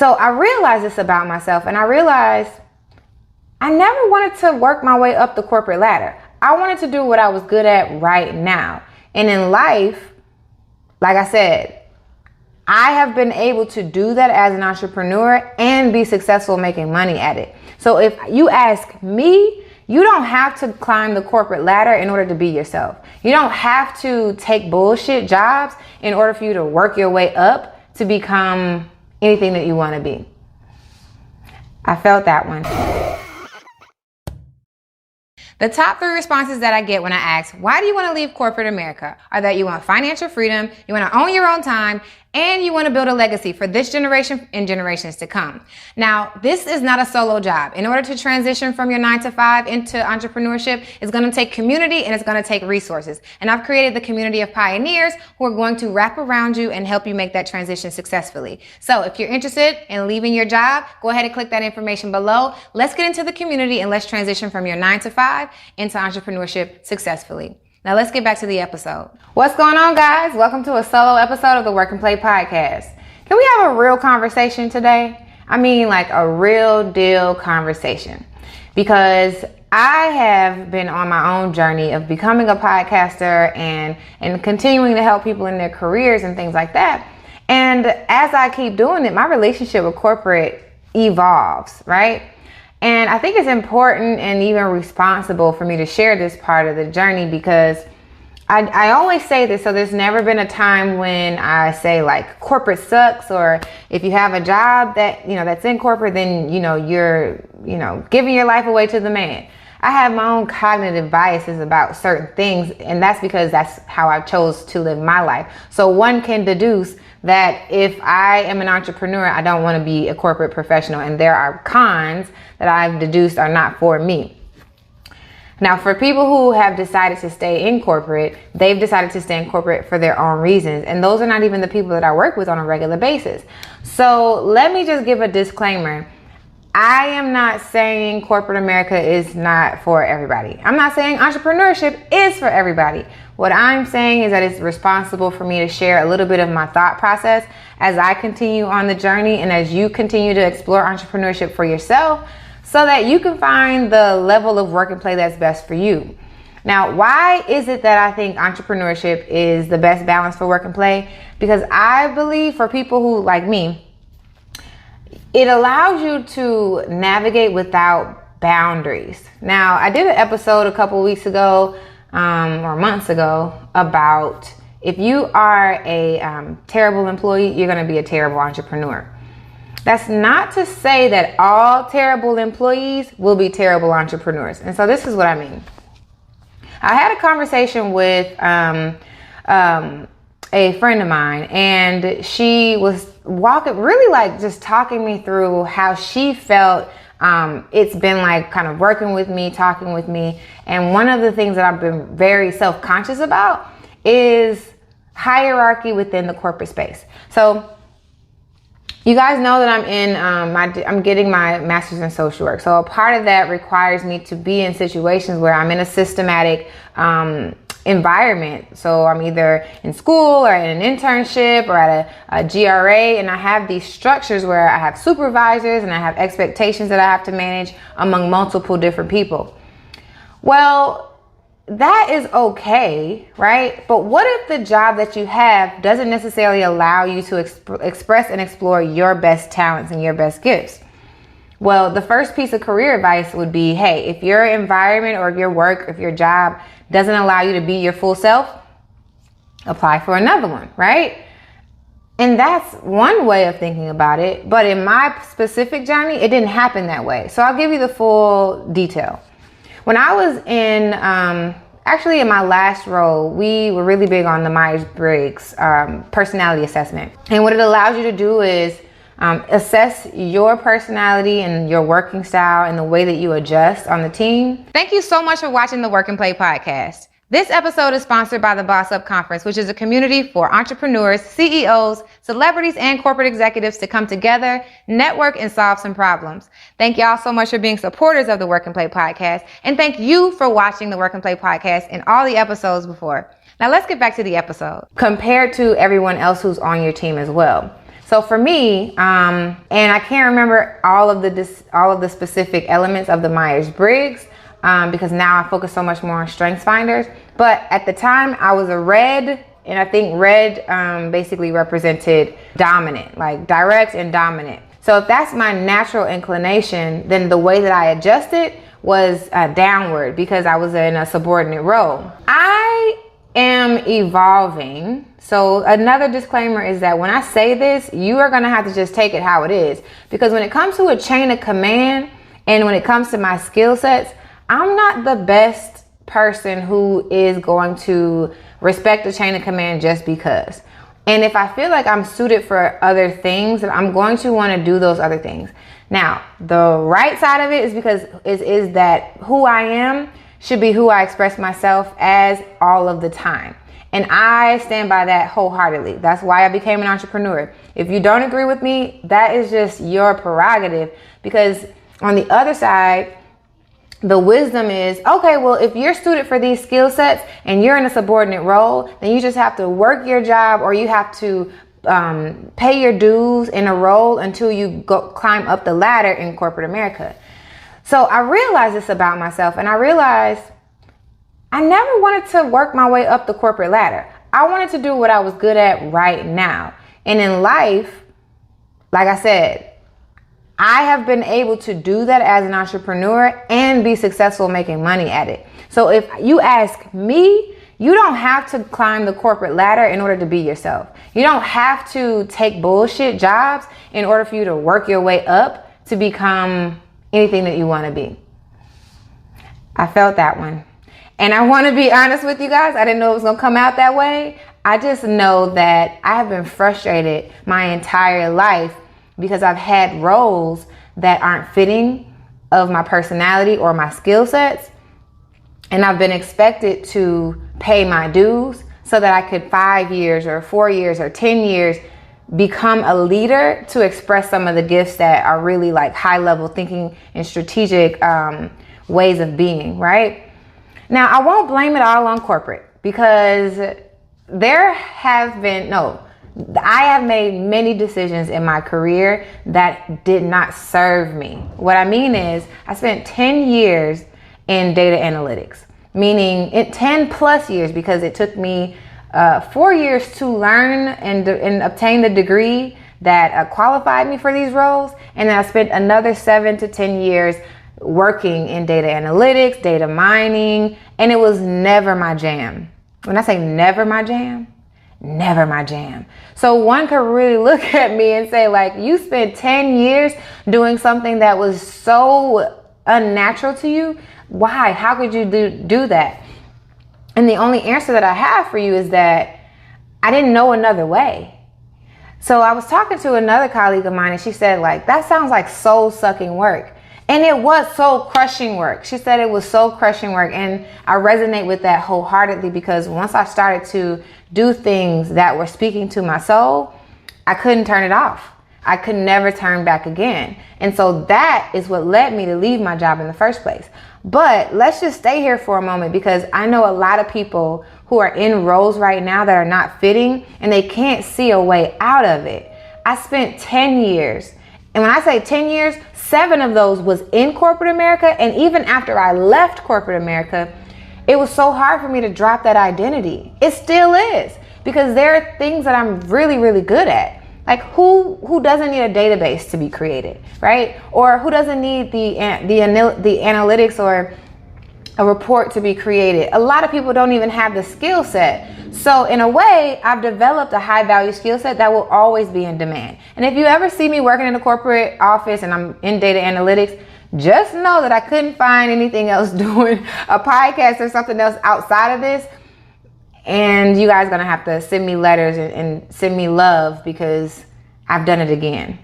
So I realized this about myself, and I realized I never wanted to work my way up the corporate ladder. I wanted to do what I was good at right now. And in life, like I said, I have been able to do that as an entrepreneur and be successful making money at it. So if you ask me, you don't have to climb the corporate ladder in order to be yourself. You don't have to take bullshit jobs in order for you to work your way up to become anything that you want to be. I felt that one. The top 3 responses that I get when I ask, why do you want to leave corporate America, are that you want financial freedom, you want to own your own time, and you want to build a legacy for this generation and generations to come. Now, this is not a solo job. In order to transition from your 9 to 5 into entrepreneurship, it's going to take community and it's going to take resources. And I've created the community of pioneers who are going to wrap around you and help you make that transition successfully. So if you're interested in leaving your job, go ahead and click that information below. Let's get into the community and let's transition from your 9 to 5 into entrepreneurship successfully. Now let's get back to the episode. What's going on, guys? Welcome to a solo episode of the Work and Play podcast. Can we have a real conversation today? I mean, like a real deal conversation. Because I have been on my own journey of becoming a podcaster and continuing to help people in their careers and things like that. And as I keep doing it, my relationship with corporate evolves, right? And I think it's important and even responsible for me to share this part of the journey because I always say this, so there's never been a time when I say like corporate sucks, or if you have a job that, that's in corporate, then, you're, giving your life away to the man. I have my own cognitive biases about certain things, and that's because that's how I chose to live my life. So one can deduce that if I am an entrepreneur, I don't want to be a corporate professional, and there are cons that I've deduced are not for me. Now, for people who have decided to stay in corporate, they've decided to stay in corporate for their own reasons, and those are not even the people that I work with on a regular basis. So let me just give a disclaimer. I am not saying corporate America is not for everybody. I'm not saying entrepreneurship is for everybody. What I'm saying is that it's responsible for me to share a little bit of my thought process as I continue on the journey and as you continue to explore entrepreneurship for yourself so that you can find the level of work and play that's best for you. Now, why is it that I think entrepreneurship is the best balance for work and play? Because I believe for people who, like me, it allows you to navigate without boundaries. Now, I did an episode a couple weeks ago or months ago about if you are a terrible employee, you're going to be a terrible entrepreneur. That's not to say that all terrible employees will be terrible entrepreneurs. And so this is what I mean. I had a conversation with a friend of mine, and she was just talking me through how she felt it's been like kind of working with me, talking with me. And one of the things that I've been very self-conscious about is hierarchy within the corporate space. So you guys know that I'm getting my master's in social work. So a part of that requires me to be in situations where I'm in a systematic environment. So I'm either in school or in an internship or at a GRA, and I have these structures where I have supervisors and I have expectations that I have to manage among multiple different people. Well, that is okay, right? But what if the job that you have doesn't necessarily allow you to express and explore your best talents and your best gifts? Well, the first piece of career advice would be, hey, if your environment or if your work, if your job doesn't allow you to be your full self, apply for another one, right? And that's one way of thinking about it. But in my specific journey, it didn't happen that way. So I'll give you the full detail. When I was in my last role, we were really big on the Myers-Briggs personality assessment. And what it allows you to do is assess your personality and your working style and the way that you adjust on the team. Thank you so much for watching the Work and Play podcast. This episode is sponsored by the Boss Up Conference, which is a community for entrepreneurs, CEOs, celebrities, and corporate executives to come together, network, and solve some problems. Thank y'all so much for being supporters of the Work and Play podcast. And thank you for watching the Work and Play podcast and all the episodes before. Now let's get back to the episode. Compared to everyone else who's on your team as well. So for me, and I can't remember all of the specific elements of the Myers-Briggs, because now I focus so much more on strengths finders. But at the time I was a red, and I think red basically represented dominant, like direct and dominant. So if that's my natural inclination, then the way that I adjusted was downward, because I was in a subordinate role. I am evolving. So another disclaimer is that when I say this, you are going to have to just take it how it is, because when it comes to a chain of command and when it comes to my skill sets, I'm not the best person who is going to respect the chain of command just because. And if I feel like I'm suited for other things, then I'm going to want to do those other things. Now, the right side of it is because is that who I am should be who I express myself as all of the time. And I stand by that wholeheartedly. That's why I became an entrepreneur. If you don't agree with me, that is just your prerogative, because on the other side, the wisdom is, okay, well, if you're suited for these skill sets and you're in a subordinate role, then you just have to work your job, or you have to pay your dues in a role until you climb up the ladder in corporate America. So I realized this about myself, and I realized I never wanted to work my way up the corporate ladder. I wanted to do what I was good at right now. And in life, like I said, I have been able to do that as an entrepreneur and be successful making money at it. So if you ask me, you don't have to climb the corporate ladder in order to be yourself. You don't have to take bullshit jobs in order for you to work your way up to become anything that you want to be. I felt that one. And I want to be honest with you guys. I didn't know it was going to come out that way. I just know that I have been frustrated my entire life because I've had roles that aren't fitting of my personality or my skill sets. And I've been expected to pay my dues so that I could 5 years or 4 years or 10 years become a leader to express some of the gifts that are really like high level thinking and strategic ways of being, right? Now, I won't blame it all on corporate, because I have made many decisions in my career that did not serve me. What I mean is, I spent 10 years in data analytics, meaning 10 plus years, because it took me 4 years to learn and obtain the degree that qualified me for these roles. And then I spent another 7 to 10 years working in data analytics, data mining, and it was never my jam. When I say never my jam, never my jam. So one could really look at me and say, like, you spent 10 years doing something that was so unnatural to you. Why? How could you do that? And the only answer that I have for you is that I didn't know another way. So I was talking to another colleague of mine, and she said, like, that sounds like soul sucking work. And it was soul crushing work. She said it was soul crushing work. And I resonate with that wholeheartedly, because once I started to do things that were speaking to my soul, I couldn't turn it off. I could never turn back again. And so that is what led me to leave my job in the first place. But let's just stay here for a moment, because I know a lot of people who are in roles right now that are not fitting, and they can't see a way out of it. I spent 10 years. And when I say 10 years, 7 of those was in corporate America. And even after I left corporate America, it was so hard for me to drop that identity. It still is, because there are things that I'm really, really good at. Like who doesn't need a database to be created, right? Or who doesn't need the analytics or a report to be created? A lot of people don't even have the skill set. So in a way, I've developed a high value skill set that will always be in demand. And if you ever see me working in a corporate office and I'm in data analytics, just know that I couldn't find anything else doing a podcast or something else outside of this. And you guys are gonna have to send me letters and send me love, because I've done it again.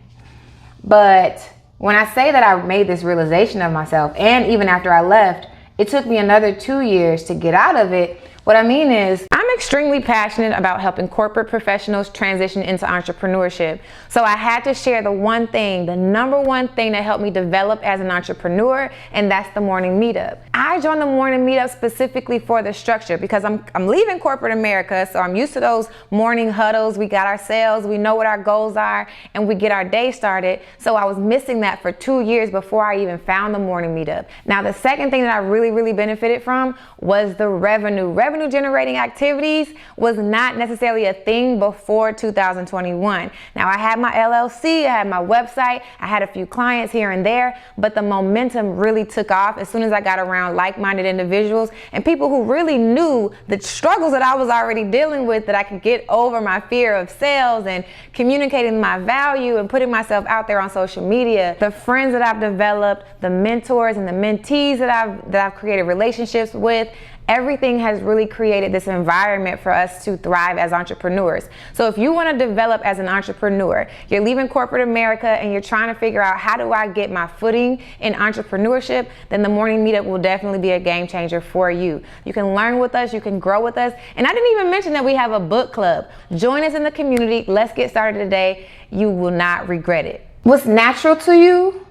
But when I say that I made this realization of myself, and even after I left, it took me another 2 years to get out of it. What I mean is, I'm extremely passionate about helping corporate professionals transition into entrepreneurship. So I had to share the number one thing that helped me develop as an entrepreneur, and that's the morning meetup. I joined the morning meetup specifically for the structure because I'm leaving corporate America, so I'm used to those morning huddles. We got our sales, we know what our goals are, and we get our day started. So I was missing that for 2 years before I even found the morning meetup. Now, the second thing that I really benefited from was the revenue. Revenue generating activities was not necessarily a thing before 2021. Now, I had my LLC, I had my website, I had a few clients here and there, but the momentum really took off as soon as I got around like-minded individuals and people who really knew the struggles that I was already dealing with, that I could get over my fear of sales and communicating my value and putting myself out there on social media. The friends that I've developed, the mentors and the mentees that I've created relationships with, everything has really created this environment for us to thrive as entrepreneurs. So if you want to develop as an entrepreneur, you're leaving corporate America and you're trying to figure out how do I get my footing in entrepreneurship, then the morning meetup will definitely be a game changer for you. You can learn with us, you can grow with us. And I didn't even mention that we have a book club. Join us in the community. Let's get started today. You will not regret it. What's natural to you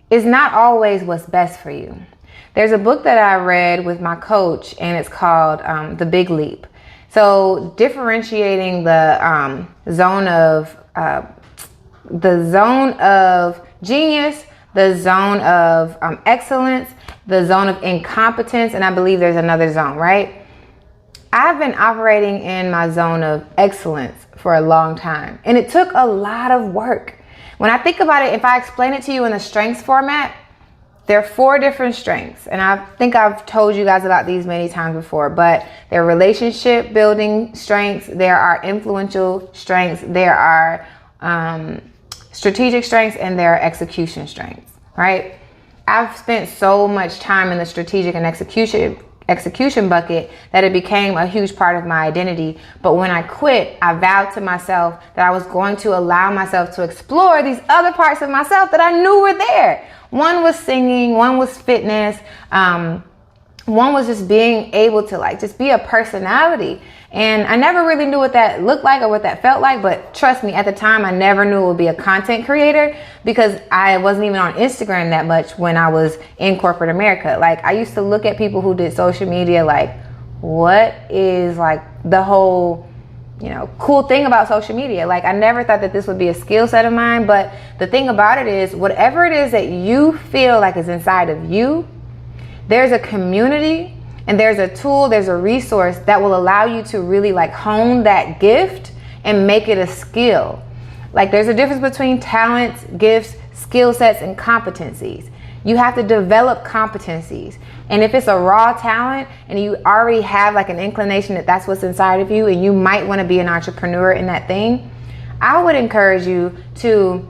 is not always what's best for you. There's a book that I read with my coach, and it's called The Big Leap. So differentiating the zone of genius, the zone of excellence, the zone of incompetence, and I believe there's another zone, right? I've been operating in my zone of excellence for a long time, and it took a lot of work. When I think about it, if I explain it to you in the strengths format, there are 4 different strengths, and I think I've told you guys about these many times before, but there are relationship building strengths, there are influential strengths, there are strategic strengths, and there are execution strengths, right? I've spent so much time in the strategic and execution bucket that it became a huge part of my identity. But when I quit, I vowed to myself that I was going to allow myself to explore these other parts of myself that I knew were there. One was singing, one was fitness, one was just being able to just be a personality. And I never really knew what that looked like or what that felt like, but trust me, at the time I never knew it would be a content creator because I wasn't even on Instagram that much when I was in corporate America. I used to look at people who did social media what is the whole cool thing about social media. I never thought that this would be a skill set of mine, but the thing about it is, whatever it is that you feel like is inside of you, there's a community and there's a tool, there's a resource that will allow you to really hone that gift and make it a skill. There's a difference between talents, gifts, skill sets, and competencies. You have to develop competencies. And if it's a raw talent and you already have an inclination that that's what's inside of you and you might want to be an entrepreneur in that thing, I would encourage you to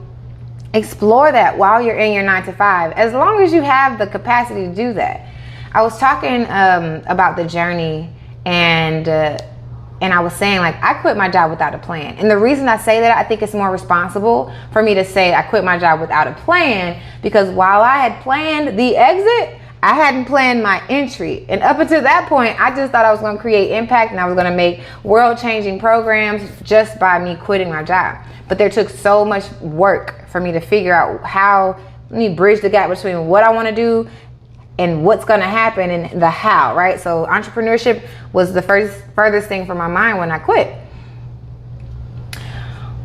explore that while you're in your 9 to 5, as long as you have the capacity to do that. I was talking about the journey and I was saying I quit my job without a plan. And the reason I say that, I think it's more responsible for me to say I quit my job without a plan, because while I had planned the exit, I hadn't planned my entry. And up until that point, I just thought I was going to create impact and I was going to make world-changing programs just by me quitting my job. But there took so much work for me to figure out how, let me bridge the gap between what I want to do and what's going to happen and the how, right? So entrepreneurship was the furthest thing from my mind when I quit.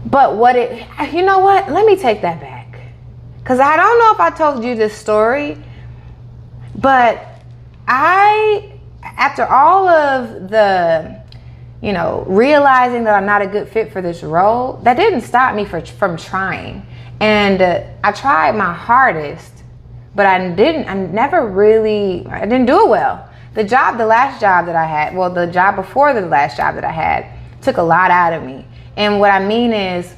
But you know what? Let me take that back. Because I don't know if I told you this story, but after all of the, realizing that I'm not a good fit for this role, that didn't stop me from trying. And I tried my hardest, but I didn't do it well. The last job that I had, the job before the last job that I had, took a lot out of me. And what I mean is,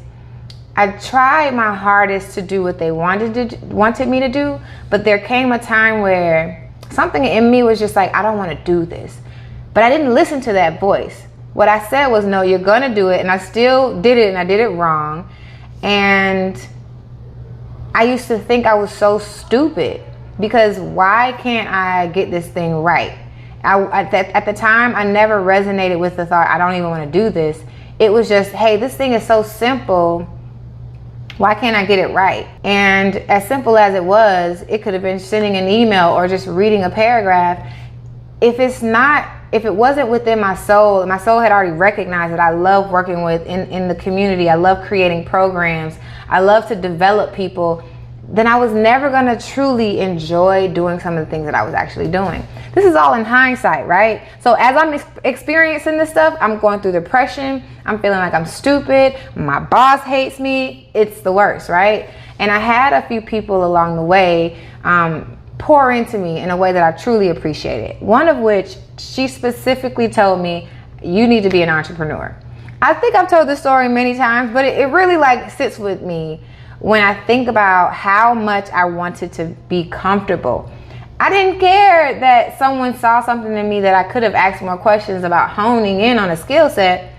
I tried my hardest to do what they wanted me to do, but there came a time where something in me was just I don't want to do this. But I didn't listen to that voice. What I said was, no, you're going to do it. And I still did it, and I did it wrong. And I used to think I was so stupid because why can't I get this thing right? At the time, I never resonated with the thought, I don't even want to do this. It was just, hey, this thing is so simple. Why can't I get it right? And as simple as it was, it could have been sending an email or just reading a paragraph. If it wasn't within my soul had already recognized that I love working in the community. I love creating programs. I love to develop people. Then I was never going to truly enjoy doing some of the things that I was actually doing. This is all in hindsight, right? So as I'm experiencing this stuff, I'm going through depression. I'm feeling like I'm stupid. My boss hates me. It's the worst, right? And I had a few people along the way pour into me in a way that I truly appreciated. One of which, she specifically told me, you need to be an entrepreneur. I think I've told this story many times, but it really like sits with me when I think about how much I wanted to be comfortable. I didn't care that someone saw something in me that I could have asked more questions about honing in on a skill set.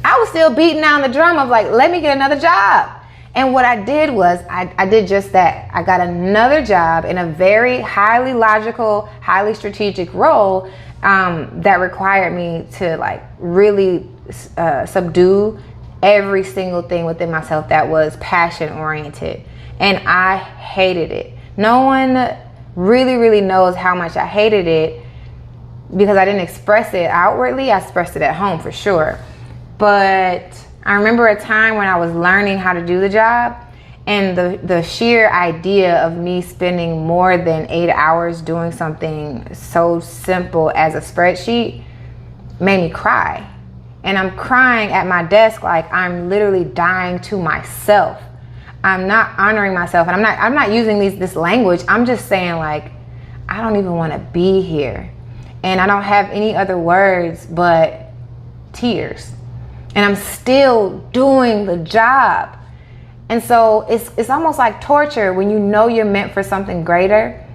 I was still beating down the drum of like, let me get another job. And what I did was I did just that. I got another job in a very highly logical, highly strategic role that required me to like really subdue every single thing within myself that was passion oriented. And I hated it. No one really knows how much I hated it because I didn't express it outwardly. I expressed it at home for sure. But I remember a time when I was learning how to do the job, and the sheer idea of me spending more than 8 hours doing something so simple as a spreadsheet made me cry. And I'm crying at my desk like I'm literally dying to myself. I'm not honoring myself, and I'm not using this language. I'm just saying like, I don't even want to be here. And I don't have any other words but tears. And I'm still doing the job. And so it's almost like torture when you know you're meant for something greater,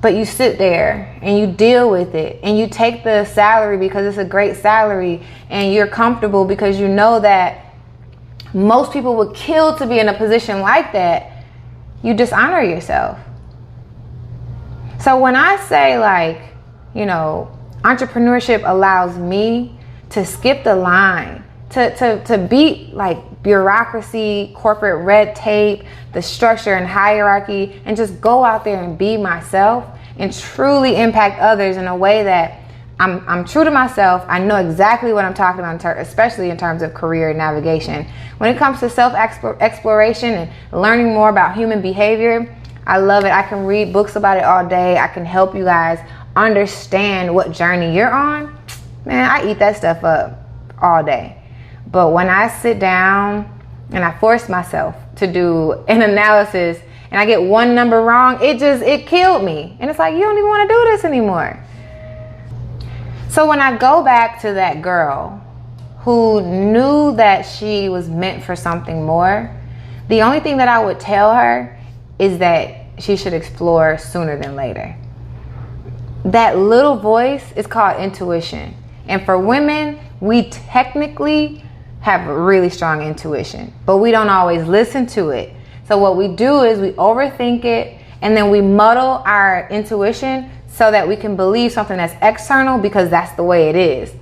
but you sit there and you deal with it and you take the salary because it's a great salary, and you're comfortable because you know that most people would kill to be in a position like that. You dishonor yourself. So when I say like, entrepreneurship allows me to skip the line, to beat like bureaucracy, corporate red tape, the structure and hierarchy, and just go out there and be myself and truly impact others in a way that I'm true to myself. I know exactly what I'm talking about, especially in terms of career navigation. When it comes to self-exploration and learning more about human behavior, I love it. I can read books about it all day. I can help you guys understand what journey you're on. Man, I eat that stuff up all day. But when I sit down and I force myself to do an analysis and I get one number wrong, it killed me. And it's like, you don't even want to do this anymore. So when I go back to that girl who knew that she was meant for something more, the only thing that I would tell her is that she should explore sooner than later. That little voice is called intuition. And for women, we technically have a really strong intuition, but we don't always listen to it. So what we do is we overthink it, and then we muddle our intuition so that we can believe something that's external because that's the way it is.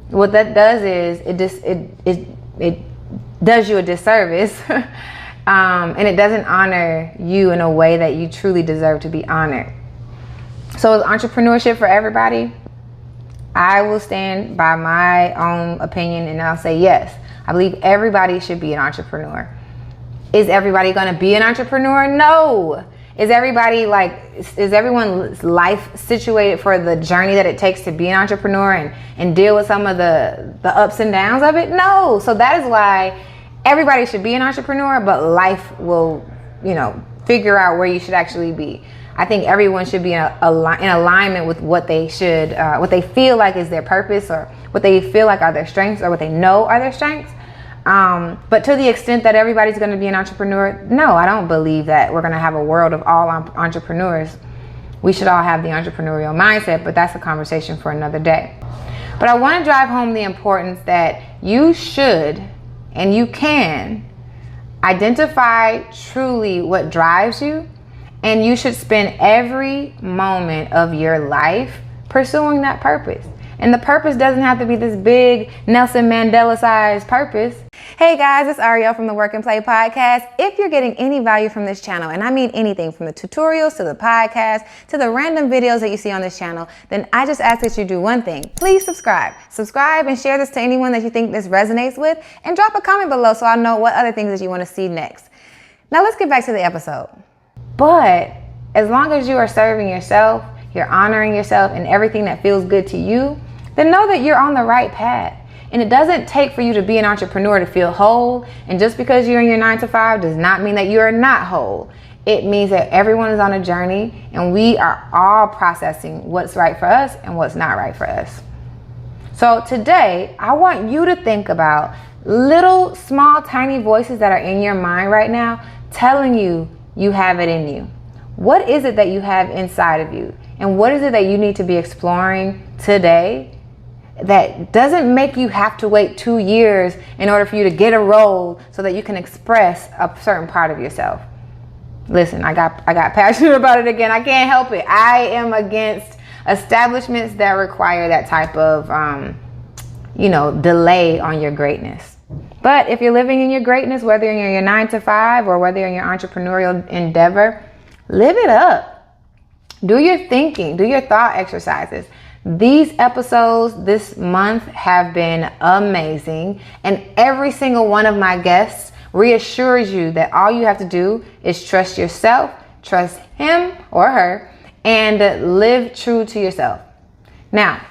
What that does is it does you a disservice, and it doesn't honor you in a way that you truly deserve to be honored. So is entrepreneurship for everybody? I will stand by my own opinion and I'll say yes. I believe everybody should be an entrepreneur. Is everybody going to be an entrepreneur? No. Is everyone's life situated for the journey that it takes to be an entrepreneur and deal with some of the ups and downs of it? No. So that is why everybody should be an entrepreneur, but life will, figure out where you should actually be. I think everyone should be in alignment with what they feel like is their purpose, or what they feel like are their strengths, or what they know are their strengths. But to the extent that everybody's going to be an entrepreneur, no, I don't believe that we're going to have a world of all entrepreneurs. We should all have the entrepreneurial mindset, but that's a conversation for another day. But I want to drive home the importance that you should and you can identify truly what drives you, And you should spend every moment of your life pursuing that purpose. And the purpose doesn't have to be this big Nelson Mandela-sized purpose. Hey guys, it's Ariel from the Work and Play podcast. If you're getting any value from this channel, and I mean anything from the tutorials to the podcast to the random videos that you see on this channel, then I just ask that you do one thing. Please subscribe. Subscribe and share this to anyone that you think this resonates with, and drop a comment below so I know what other things that you want to see next. Now let's get back to the episode. But as long as you are serving yourself, you're honoring yourself and everything that feels good to you, then know that you're on the right path. And it doesn't take for you to be an entrepreneur to feel whole. And just because you're in your 9-to-5 does not mean that you are not whole. It means that everyone is on a journey and we are all processing what's right for us and what's not right for us. So today, I want you to think about little, small, tiny voices that are in your mind right now telling you you have it in you. What is it that you have inside of you? And what is it that you need to be exploring today that doesn't make you have to wait 2 years in order for you to get a role so that you can express a certain part of yourself? Listen, I got passionate about it again. I can't help it. I am against establishments that require that type of, delay on your greatness. But if you're living in your greatness, whether you're in your 9-to-5 or whether you're in your entrepreneurial endeavor, live it up. Do your thinking, do your thought exercises. These episodes this month have been amazing, and every single one of my guests reassures you that all you have to do is trust yourself, trust him or her, and live true to yourself. Now,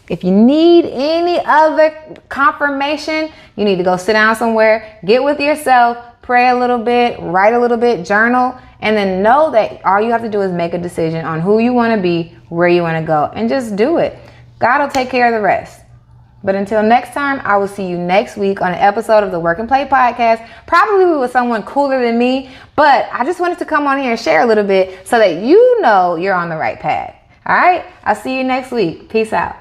if you need any other confirmation, you need to go sit down somewhere, get with yourself, pray a little bit, write a little bit, journal, and then know that all you have to do is make a decision on who you want to be, where you want to go, and just do it. God will take care of the rest. But until next time, I will see you next week on an episode of the Work and Play podcast, probably with someone cooler than me, but I just wanted to come on here and share a little bit so that you know you're on the right path. All right? I'll see you next week. Peace out.